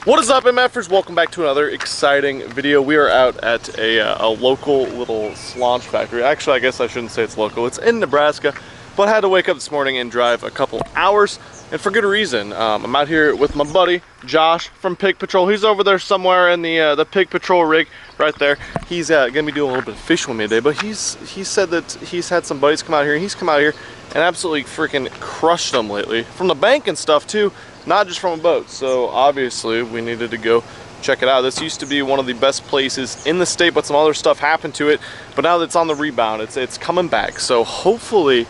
What is up, MFers? Welcome back to another exciting video. We are out at a local little slaunch factory. Actually, I guess I shouldn't say it's local. It's in Nebraska, but I had to wake up this morning and drive a couple hours, and for good reason. I'm out here with my buddy, Josh from Pig Patrol. He's over there somewhere in the Pig Patrol rig right there. He's gonna be doing a little bit of fishing with me today, but he said that he's had some buddies come out here, and he's come out here and absolutely freaking crushed them lately. From the bank and stuff too. Not just from a boat, so obviously we needed to go check it out. This used to be one of the best places in the state, but some other stuff happened to it. But now that it's on the rebound, it's coming back. So hopefully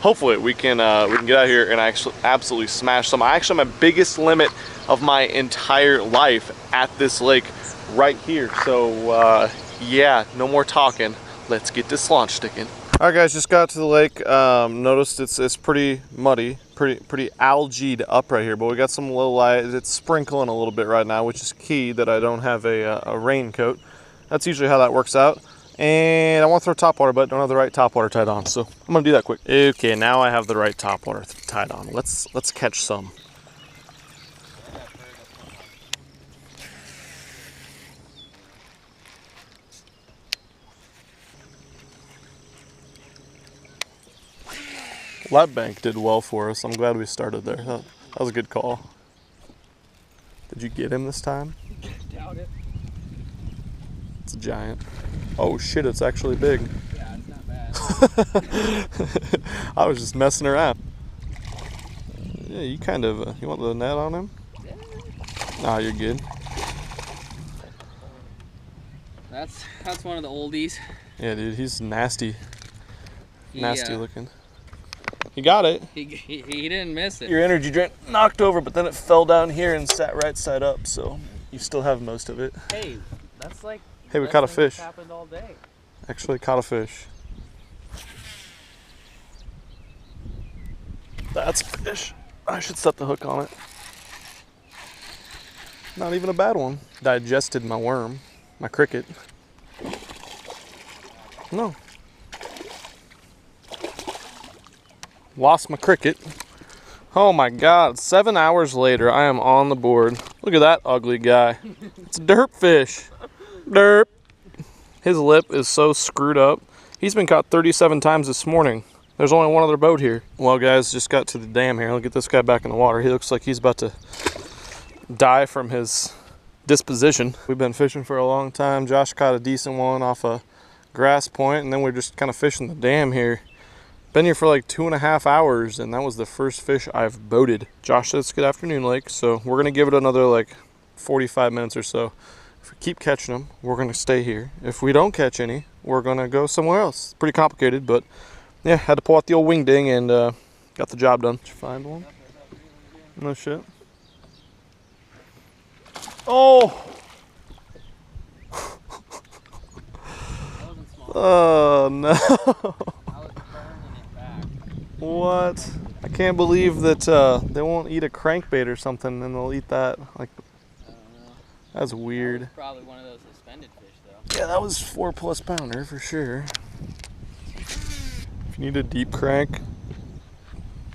we can get out here and actually absolutely smash some. I actually have my biggest limit of my entire life at this lake right here. So yeah, no more talking. Let's get this launch sticking. All right, guys, just got to the lake. Noticed it's pretty muddy, pretty algaed up right here, but we got some little light. It's sprinkling a little bit right now, which is key that I don't have a raincoat. That's usually how that works out. And I want to throw top water, but don't have the right top water tied on, so I'm gonna do that quick. Okay, now I have the right top water tied on. Let's catch some. That bank did well for us. I'm glad we started there. That was a good call. Did you get him this time? Doubt it. It's a giant. Oh shit, it's actually big. Yeah, it's not bad. I was just messing around. Yeah, you kind of, you want the net on him? Yeah. Nah, you're good. That's one of the oldies. Yeah, dude, he's nasty. Nasty Yeah. looking. You got it. He didn't miss it. Your energy drink knocked over, but then it fell down here and sat right side up, so you still have most of it. Hey, that's like. Hey, we caught a fish. Happened all day. Actually caught a fish. That's a fish. I should set the hook on it. Not even a bad one. Digested my worm, my cricket. No. Lost my cricket. Oh my God, 7 hours later, I am on the board. Look at that ugly guy. It's a derp fish. Derp. His lip is so screwed up. He's been caught 37 times this morning. There's only one other boat here. Well, guys, just got to the dam here. Look at this guy back in the water. He looks like he's about to die from his disposition. We've been fishing for a long time. Josh caught a decent one off a grass point, and then we're just kind of fishing the dam here. Been here for like 2.5 hours, and that was the first fish I've boated. Josh said it's good afternoon lake, so we're gonna give it another like 45 minutes or so. If we keep catching them, we're gonna stay here. If we don't catch any, we're gonna go somewhere else. Pretty complicated, but yeah, had to pull out the old wingding and got the job done. Did you find one? No shit. Oh! Oh no! What? I can't believe that they won't eat a crankbait or something, and they'll eat that. Like, I don't know. that's weird. That was probably one of those suspended fish, though. Yeah, that was 4+ pounder for sure. If you need a deep crank,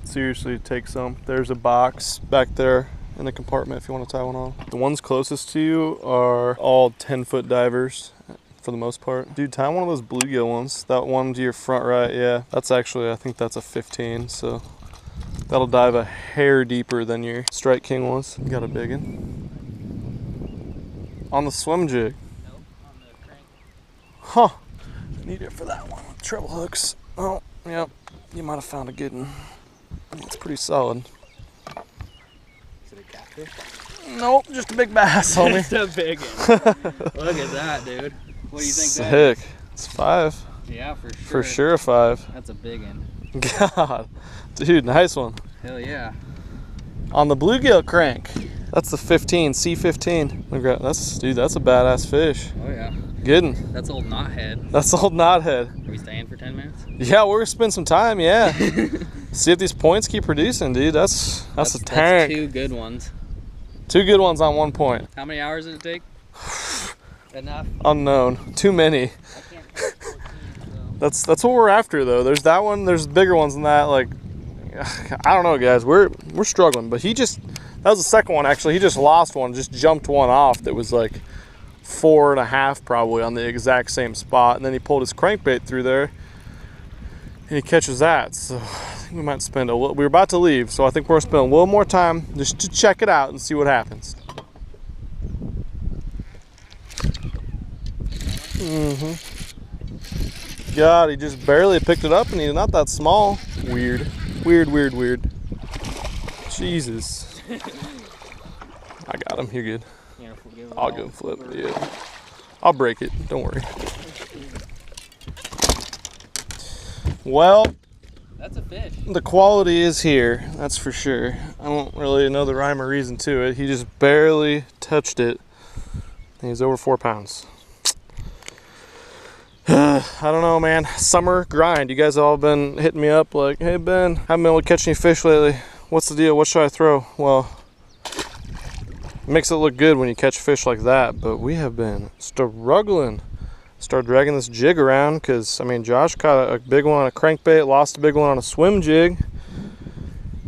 seriously, take some. There's a box back there in the compartment if you want to tie one on. The ones closest to you are all 10-foot divers. For the most part. Dude, tie one of those bluegill ones. That one to your front right, yeah. That's actually, I think that's a 15, so that'll dive a hair deeper than your Strike King was. You got a big one. On the swim jig. Nope, on the crank. Huh. Need it for that one. Treble hooks. Oh, yep. You might have found a good one. It's pretty solid. Is it a catfish? Nope, just a big bass, homie. It's a big one. Look at that, dude. What do you think that is? Sick. It's 5. Yeah, for sure. For sure a 5. That's a big one. God. Dude, nice one. Hell yeah. On the bluegill crank. That's the 15, C15. Look at that's, dude, that's a badass fish. Oh yeah. Good one. That's old knothead. That's old knothead. Are we staying for 10 minutes? Yeah, we're gonna spend some time, yeah. See if these points keep producing, dude. That's a tank. That's 2 good ones. 2 good ones on 1 point. How many hours did it take? Enough? Unknown. Too many. I can't count 14, so. That's what we're after though. There's that one, there's bigger ones than that. Like, I don't know, guys. We're struggling, but he just That was the second one, actually. He just lost one, just jumped one off that was like 4.5 probably on the exact same spot. And then he pulled his crankbait through there and he catches that. So I think we might spend a little, we were about to leave, so I think we're gonna spend a little more time just to check it out and see what happens. God, he just barely picked it up and he's not that small. Weird. Weird. Jesus. I got him. You're good. I'll go flip. Yeah. I'll break it. Don't worry. Well, that's a fish. The quality is here. That's for sure. I don't really know the rhyme or reason to it. He just barely touched it. And he's over 4 pounds. I don't know, man. Summer grind. You guys have all been hitting me up like, hey Ben, haven't been able to catch any fish lately. What's the deal? What should I throw? Well, it makes it look good when you catch fish like that, but we have been struggling. Start dragging this jig around because, I mean, Josh caught a big one on a crankbait, lost a big one on a swim jig.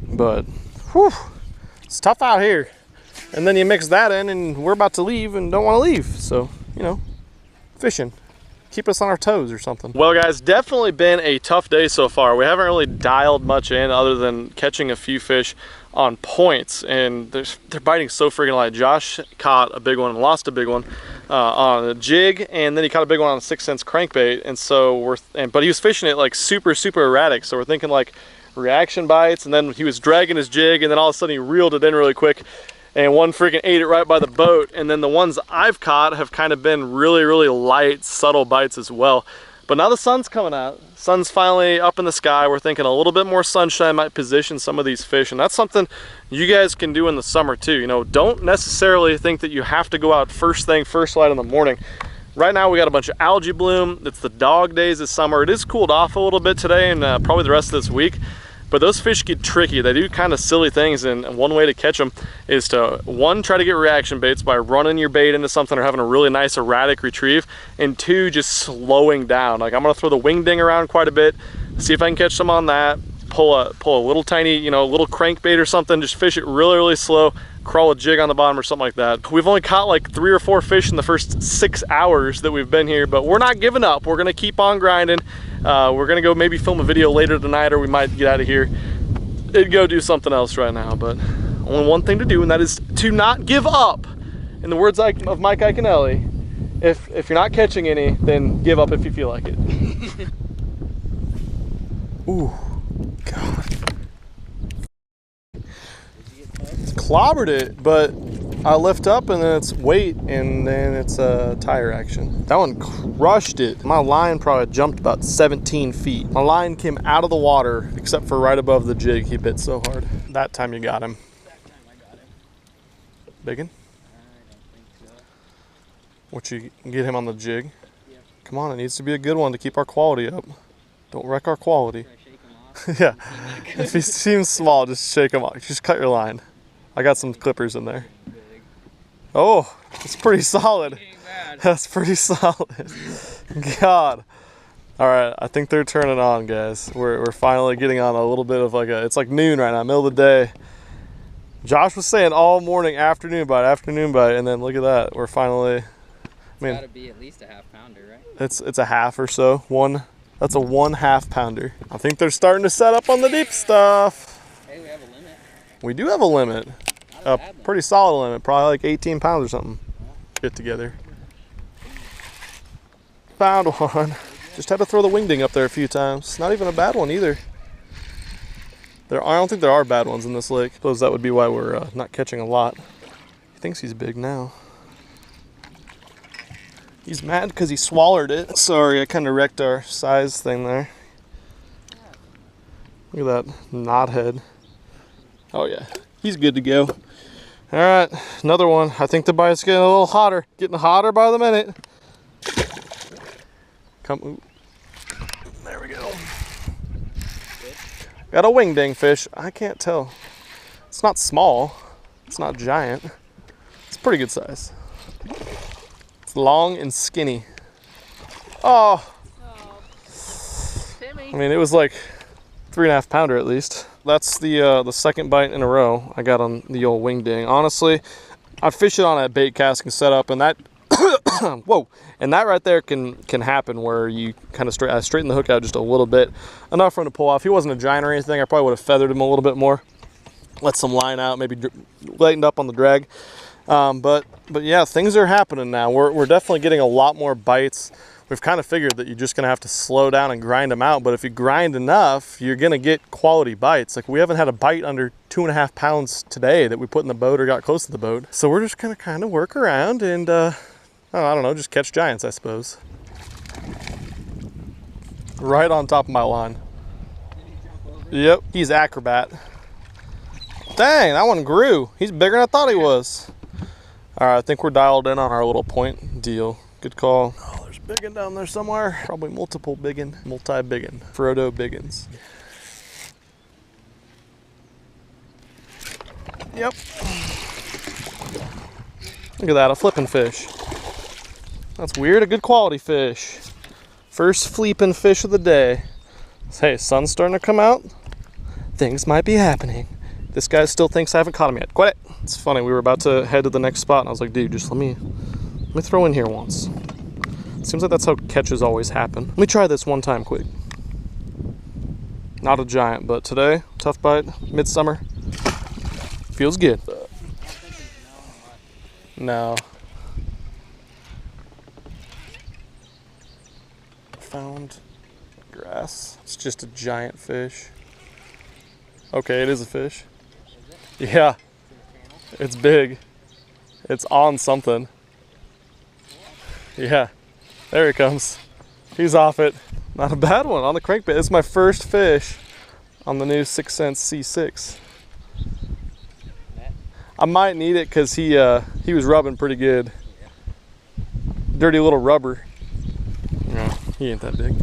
But, whew, it's tough out here. And then you mix that in and we're about to leave and don't want to leave. So, you know, fishing. Keep us on our toes or something. Well guys, definitely been a tough day so far. We haven't really dialed much in other than catching a few fish on points, and they're biting so freaking light. Josh caught a big one and lost a big one on a jig, and then he caught a big one on a 6-cent crankbait, and so but he was fishing it like super erratic, so we're thinking like reaction bites, and then he was dragging his jig, and then all of a sudden he reeled it in really quick, and one freaking ate it right by the boat. And then the ones I've caught have kind of been really light, subtle bites as well. But now the sun's coming out. Sun's finally up in the sky. We're thinking a little bit more sunshine might position some of these fish, and that's something you guys can do in the summer too. You know, don't necessarily think that you have to go out first light in the morning. Right now we got a bunch of algae bloom. It's the dog days this summer. It is cooled off a little bit today and probably the rest of this week. But those fish get tricky. They do kind of silly things, and one way to catch them is to, one, try to get reaction baits by running your bait into something or having a really nice erratic retrieve, and two, just slowing down. Like I'm gonna throw the wingding around quite a bit, see if I can catch some on that, pull a little tiny, you know, little crankbait or something, just fish it really slow, crawl a jig on the bottom or something like that. We've only caught like 3 or 4 fish in the first 6 hours that we've been here, but we're not giving up. We're gonna keep on grinding. We're gonna go maybe film a video later tonight, or we might get out of here and go do something else right now. But only one thing to do, and that is to not give up. In the words of Mike Iaconelli, if you're not catching any, then give up if you feel like it. Ooh, God. Clobbered it, but I lift up and then it's weight and then it's tire action. That one crushed it. My line probably jumped about 17 feet. My line came out of the water except for right above the jig. He bit so hard. That time you got him. That time I got him. Biggin? I don't think so. What, you get him on the jig? Yep. Come on, it needs to be a good one to keep our quality up. Don't wreck our quality. Should I shake him off? Yeah. If he seems small, just shake him off. Just cut your line. I got some clippers in there. Oh, it's pretty solid. That's pretty solid. God. All right, I think they're turning on, guys. We're finally getting on a little bit of like it's like noon right now, middle of the day. Josh was saying all morning, afternoon bite, and then look at that. We're finally, I mean, It's gotta be at least a half-pounder, right? It's a half or so. That's a 1/2 pounder. I think they're starting to set up on the deep stuff. Hey, we have a limit. We do have a limit. A pretty solid limit, probably like 18 pounds or something. Get together. Found one. Just had to throw the wingding up there a few times. Not even a bad one either. I don't think there are bad ones in this lake. Suppose that would be why we're not catching a lot. He thinks he's big now. He's mad because he swallowed it. Sorry, I kind of wrecked our size thing there. Look at that knothead. Oh yeah, he's good to go. All right, another one. I think the bite's getting a little hotter. Getting hotter by the minute. Come, ooh. There we go. Got a wingding fish. I can't tell. It's not small. It's not giant. It's pretty good size. It's long and skinny. Oh. Timmy. I mean, it was like 3.5 pounder at least. That's the second bite in a row I got on the old wingding. Honestly, I fish it on a bait casting setup, and that whoa, and that right there can happen where you kind of straighten the hook out just a little bit, enough for him to pull off. He wasn't a giant or anything. I probably would have feathered him a little bit more, let some line out, maybe lightened up on the drag. But yeah, things are happening now. We're definitely getting a lot more bites. We've kind of figured that you're just gonna have to slow down and grind them out, but if you grind enough, you're gonna get quality bites. Like, we haven't had a bite under 2.5 pounds today that we put in the boat or got close to the boat. So we're just gonna kind of work around and I don't know, just catch giants, I suppose. Right on top of my line. Yep, he's acrobat. Dang, that one grew. He's bigger than I thought he was. All right, I think we're dialed in on our little point deal. Good call. Oh, there's biggin down there somewhere. Probably multiple biggin, multi-biggin. Frodo biggins. Yep. Look at that, a flipping fish. That's weird, a good quality fish. First flipping fish of the day. Hey, sun's starting to come out. Things might be happening. This guy still thinks I haven't caught him yet. Quit it. It's funny, we were about to head to the next spot and I was like, dude, just let me throw in here once. Seems like that's how catches always happen. Let me try this one time quick. Not a giant, but today, tough bite, midsummer. Feels good. No. Found grass. It's just a giant fish. Okay, it is a fish. Yeah, it's big. It's on something. Yeah, there he comes. He's off it. Not a bad one on the crankbait. It's my first fish on the new 6 Sense C6. I might need it because he was rubbing pretty good. Dirty little rubber. No, he ain't that big.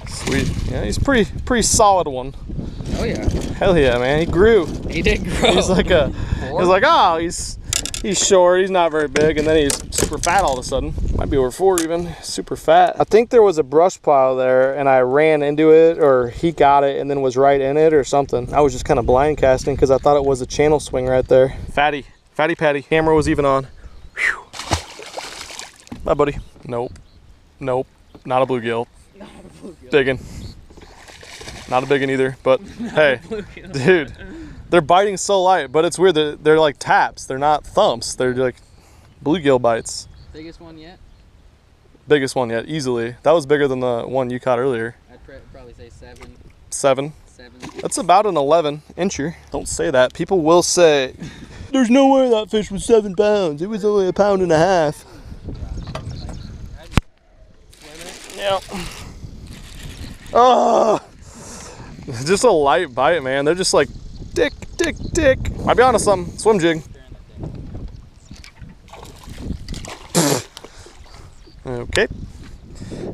Sweet. Yeah, he's pretty solid one. Oh yeah. Hell yeah, man. He grew. He did grow. He's like oh, he's short, he's not very big, and then he's super fat all of a sudden. Might be over 4 even. Super fat. I think there was a brush pile there and I ran into it, or he got it and then was right in it or something. I was just kind of blind casting because I thought it was a channel swing right there. Fatty patty. Camera was even on. Whew. Bye, buddy. Nope. Not a bluegill. Not a bluegill. Biggin. Not a biggin either, but hey, dude, they're biting so light, but it's weird. They're like taps. They're not thumps. They're like bluegill bites. Biggest one yet? Biggest one yet, easily. That was bigger than the one you caught earlier. I'd probably say 7. 7? 7. That's about an 11 incher. Don't say that. People will say, there's no way that fish was 7 pounds. It was only 1.5 pounds. Yep. Oh, just a light bite, man. They're just like dick. Might be onto something. Swim jig. Okay.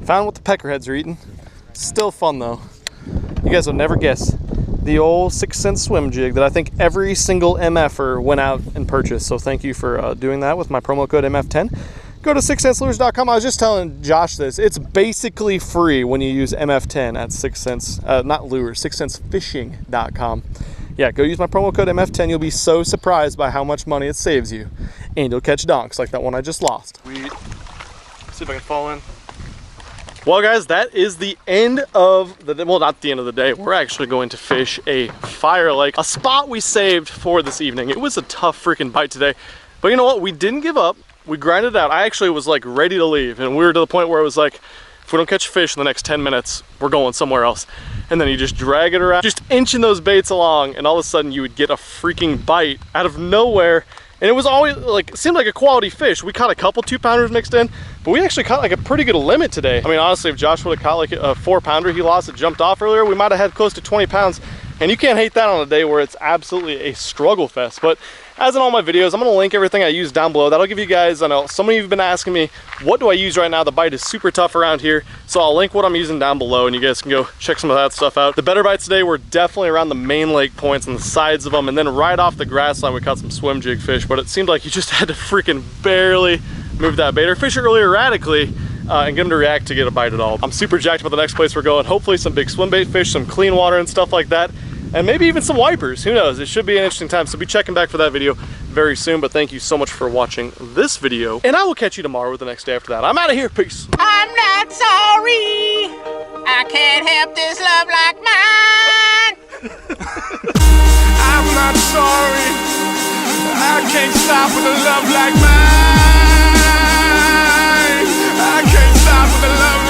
Found what the peckerheads are eating. Still fun though. You guys will never guess the old 6 Sense swim jig that I think every single MFer went out and purchased. So thank you for doing that with my promo code MF10. Go to 6senselures.com. I was just telling Josh this. It's basically free when you use MF10 at 6 Sense, not lures, 6sensefishing.com. Yeah, go use my promo code MF10. You'll be so surprised by how much money it saves you. And you'll catch donks like that one I just lost. Sweet. See if I can fall in. Well, guys, that is the end of the, well, not the end of the day. We're actually going to fish a fire lake, a spot we saved for this evening. It was a tough freaking bite today, but you know what? We didn't give up. We grinded it out. I actually was like ready to leave, and we were to the point where it was like, if we don't catch fish in the next 10 minutes, we're going somewhere else. And then you just drag it around, just inching those baits along, and all of a sudden you would get a freaking bite out of nowhere. And it was always like, seemed like a quality fish. We caught a couple 2-pounders mixed in, but we actually caught like a pretty good limit today. I mean, honestly, if Josh would have caught like a 4-pounder he lost that jumped off earlier, we might have had close to 20 pounds. And you can't hate that on a day where it's absolutely a struggle fest. But as in all my videos, I'm gonna link everything I use down below. That'll give you guys, I know some of you have been asking me, what do I use right now? The bite is super tough around here. So I'll link what I'm using down below and you guys can go check some of that stuff out. The better bites today were definitely around the main lake points and the sides of them. And then right off the grass line, we caught some swim jig fish, but it seemed like you just had to freaking barely move that bait or fish it really erratically and get them to react to get a bite at all. I'm super jacked about the next place we're going. Hopefully some big swim bait fish, some clean water and stuff like that. and maybe even some wipers. Who knows? It should be an interesting time. So be checking back for that video very soon. But thank you so much for watching this video, and I will catch you tomorrow or the next day after that. I'm out of here. Peace. I'm not sorry. I can't help this love like mine. I'm not sorry. I can't stop with a love like mine. I can't stop with a love